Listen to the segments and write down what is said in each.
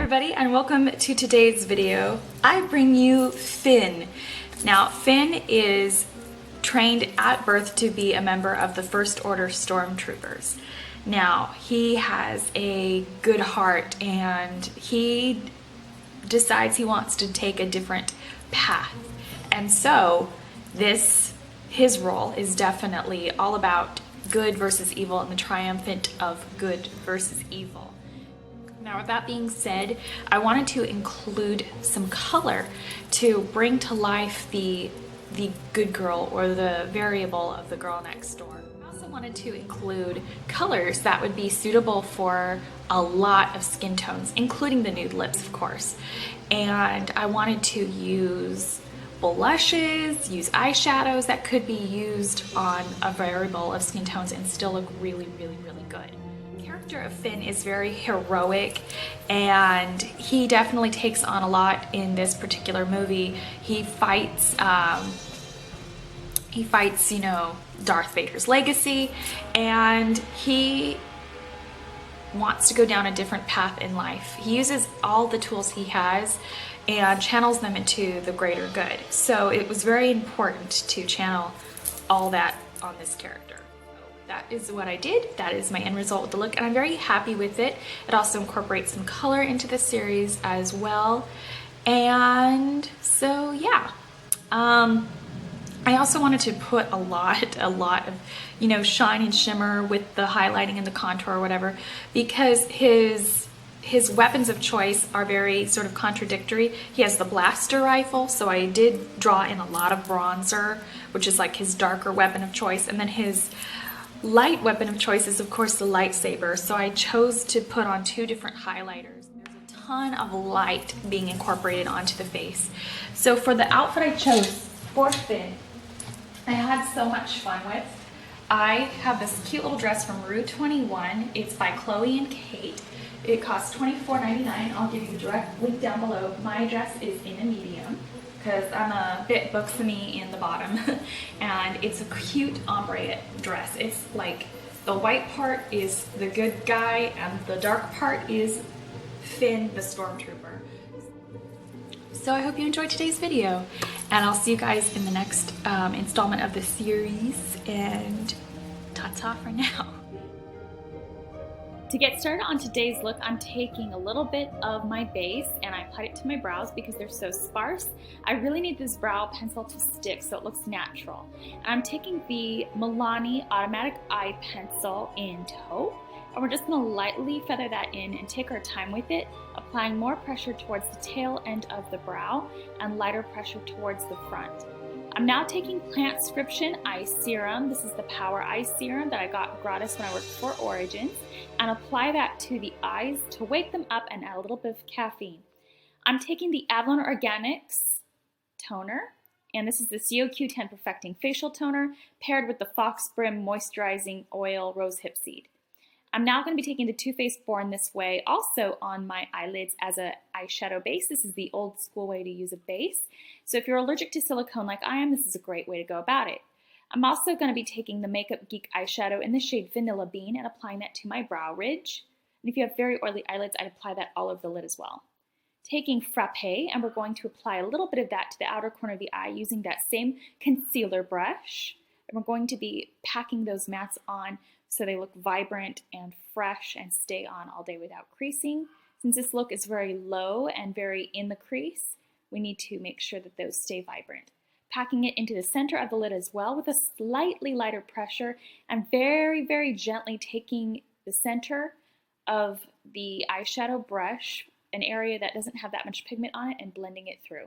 everybody, and welcome to today's video. I bring you Finn. Now, Finn is trained at birth to be a member of the First Order Stormtroopers. Now, he has a good heart and he decides he wants to take a different path. And so his role is definitely all about good versus evil and the triumphant of good versus evil. Now, with that being said, I wanted to include some color to bring to life the good girl or the variable of the girl next door. I also wanted to include colors that would be suitable for a lot of skin tones, including the nude lips, of course. And I wanted to use blushes, use eyeshadows that could be used on a variable of skin tones and still look really, really, really good. The character of Finn is very heroic and he definitely takes on a lot in this particular movie. He fights, you know, Darth Vader's legacy, and he wants to go down a different path in life. He uses all the tools he has and channels them into the greater good. So it was very important to channel all that on this character. That is what I did. That is my end result with the look, and I'm very happy with it. It also incorporates some color into the series as well. And so yeah. I also wanted to put a lot of, you know, shine and shimmer with the highlighting and the contour or whatever, because his weapons of choice are very sort of contradictory. He has the blaster rifle, so I did draw in a lot of bronzer, which is like his darker weapon of choice, and then his light weapon of choice is of course the lightsaber, so I chose to put on two different highlighters. There's a ton of light being incorporated onto the face. So for the outfit I chose for Finn, I had so much fun with. I have this cute little dress from Rue 21. It's by Chloe and Kate. It costs $24.99. I'll give you the direct link down below. My dress is in a medium because I'm a bit buxomy in the bottom. And it's a cute ombre dress. It's like the white part is the good guy and the dark part is Finn the Stormtrooper. So I hope you enjoyed today's video, and I'll see you guys in the next installment of the series, and ta-ta for now. To get started on today's look, I'm taking a little bit of my base and I apply it to my brows because they're so sparse. I really need this brow pencil to stick so it looks natural. And I'm taking the Milani Automatic Eye Pencil in Taupe, and we're just going to lightly feather that in and take our time with it, applying more pressure towards the tail end of the brow and lighter pressure towards the front. I'm now taking Plantscription Eye Serum. This is the Power Eye Serum that I got gratis when I worked for Origins, and apply that to the eyes to wake them up and add a little bit of caffeine. I'm taking the Avalon Organics Toner, and this is the COQ10 Perfecting Facial Toner paired with the Foxbrim Moisturizing Oil Rosehip Seed. I'm now going to be taking the Too Faced Born This Way also on my eyelids as an eyeshadow base. This is the old school way to use a base. So if you're allergic to silicone like I am, this is a great way to go about it. I'm also going to be taking the Makeup Geek eyeshadow in the shade Vanilla Bean and applying that to my brow ridge. And if you have very oily eyelids, I'd apply that all over the lid as well. Taking Frappe, and we're going to apply a little bit of that to the outer corner of the eye using that same concealer brush. And we're going to be packing those mattes on so they look vibrant and fresh and stay on all day without creasing. Since this look is very low and very in the crease, we need to make sure that those stay vibrant. Packing it into the center of the lid as well with a slightly lighter pressure and very, very gently taking the center of the eyeshadow brush, an area that doesn't have that much pigment on it, and blending it through.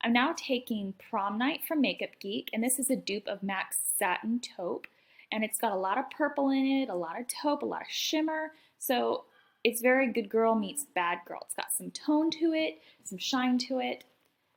I'm now taking Prom Night from Makeup Geek, and this is a dupe of MAC's Satin Taupe. And it's got a lot of purple in it, a lot of taupe, a lot of shimmer. So it's very good girl meets bad girl. It's got some tone to it, some shine to it.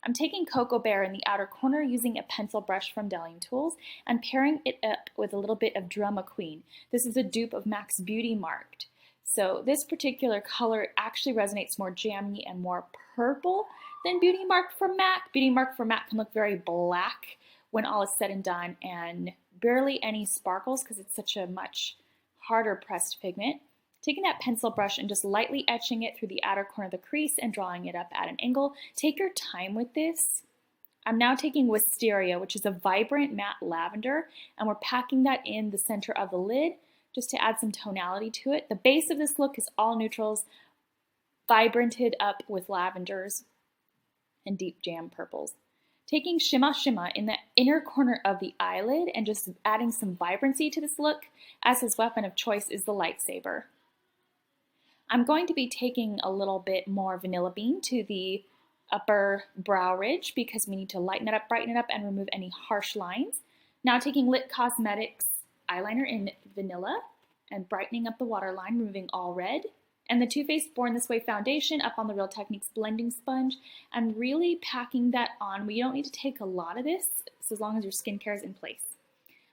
I'm taking Cocoa Bear in the outer corner using a pencil brush from Delling Tools and pairing it up with a little bit of Drama Queen. This is a dupe of MAC's Beauty Marked. So this particular color actually resonates more jammy and more purple than Beauty Marked from MAC. Beauty Marked from MAC can look very black when all is said and done, and barely any sparkles because it's such a much harder pressed pigment. Taking that pencil brush and just lightly etching it through the outer corner of the crease and drawing it up at an angle. Take your time with this. I'm now taking Wisteria, which is a vibrant matte lavender, and we're packing that in the center of the lid just to add some tonality to it. The base of this look is all neutrals, vibranted up with lavenders and deep jam purples. Taking Shimma Shimma in the inner corner of the eyelid and just adding some vibrancy to this look, as his weapon of choice is the lightsaber. I'm going to be taking a little bit more Vanilla Bean to the upper brow ridge because we need to lighten it up, brighten it up, and remove any harsh lines. Now taking Lit Cosmetics eyeliner in Vanilla and brightening up the waterline, removing all red. And the Too Faced Born This Way foundation up on the Real Techniques blending sponge and really packing that on. We don't need to take a lot of this, so as long as your skincare is in place.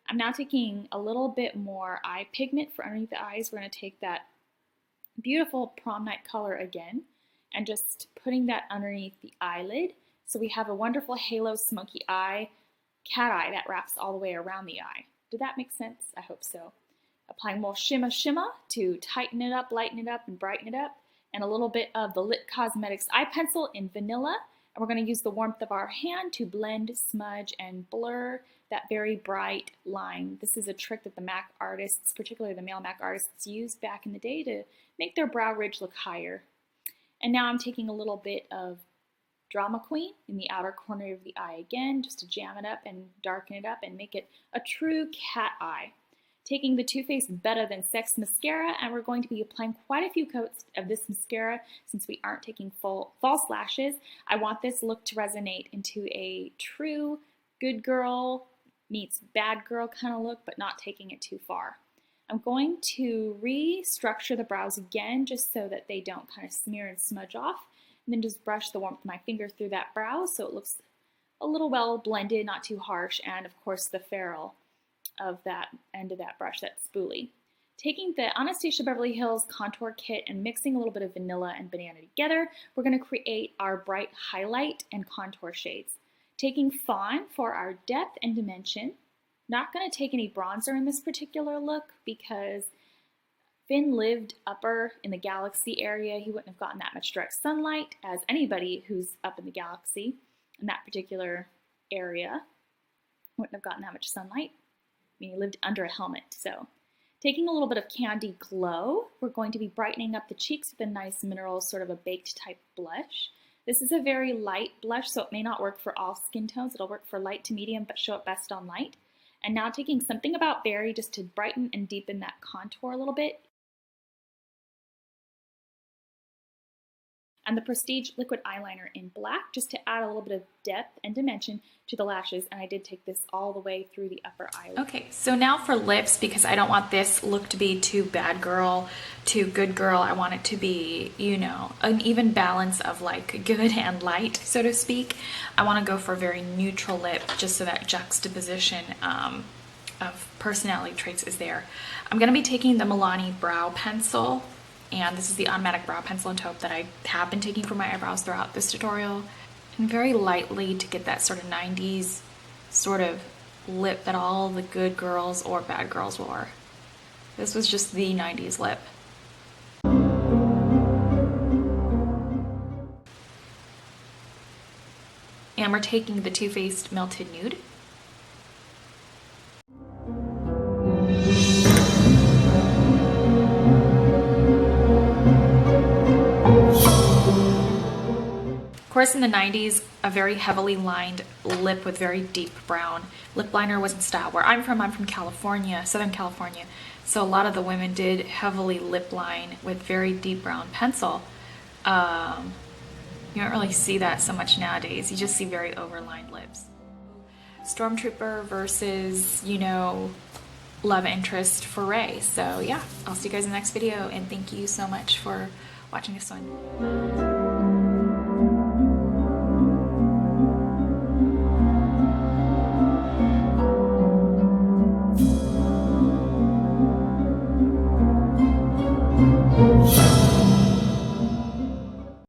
I'm now taking a little bit more eye pigment for underneath the eyes. We're going to take that beautiful prom night color again and just putting that underneath the eyelid. So we have a wonderful halo smoky eye, cat eye that wraps all the way around the eye. Did that make sense? I hope so. Applying more Shimma Shimma to tighten it up, lighten it up, and brighten it up. And a little bit of the Lit Cosmetics eye pencil in Vanilla. And we're going to use the warmth of our hand to blend, smudge, and blur that very bright line. This is a trick that the MAC artists, particularly the male MAC artists, used back in the day to make their brow ridge look higher. And now I'm taking a little bit of Drama Queen in the outer corner of the eye again, just to jam it up and darken it up and make it a true cat eye. Taking the Too Faced Better Than Sex mascara, and we're going to be applying quite a few coats of this mascara since we aren't taking full false lashes. I want this look to resonate into a true good girl meets bad girl kind of look, but not taking it too far. I'm going to restructure the brows again just so that they don't kind of smear and smudge off, and then just brush the warmth of my finger through that brow so it looks a little well blended, not too harsh, and of course the ferrule of that end of that brush, that spoolie. Taking the Anastasia Beverly Hills contour kit and mixing a little bit of vanilla and banana together, we're going to create our bright highlight and contour shades. Taking Fawn for our depth and dimension. Not going to take any bronzer in this particular look because Finn lived upper in the galaxy area. He wouldn't have gotten that much direct sunlight as anybody who's up in the galaxy in that particular area wouldn't have gotten that much sunlight. I mean, he lived under a helmet. So taking a little bit of Candy Glow, we're going to be brightening up the cheeks with a nice mineral, sort of a baked type blush. This is a very light blush, so it may not work for all skin tones. It'll work for light to medium, but show it best on light. And now taking Something About Berry just to brighten and deepen that contour a little bit. And the Prestige Liquid Eyeliner in black just to add a little bit of depth and dimension to the lashes. And I did take this all the way through the upper eyelid. Okay, so now for lips, because I don't want this look to be too bad girl, too good girl. I want it to be, you know, an even balance of like good and light, so to speak. I want to go for a very neutral lip just so that juxtaposition of personality traits is there. I'm going to be taking the Milani brow pencil. And this is the automatic brow pencil in taupe that I have been taking for my eyebrows throughout this tutorial. And very lightly to get that sort of 90s sort of lip that all the good girls or bad girls wore. This was just the 90s lip. And we're taking the Too Faced Melted Nude. Of course, in the 90s, a very heavily lined lip with very deep brown lip liner was in style. Where I'm from California, Southern California. So a lot of the women did heavily lip line with very deep brown pencil. You don't really see that so much nowadays. You just see very overlined lips. Stormtrooper versus, you know, love interest for Rey. So yeah, I'll see you guys in the next video, and thank you so much for watching this one.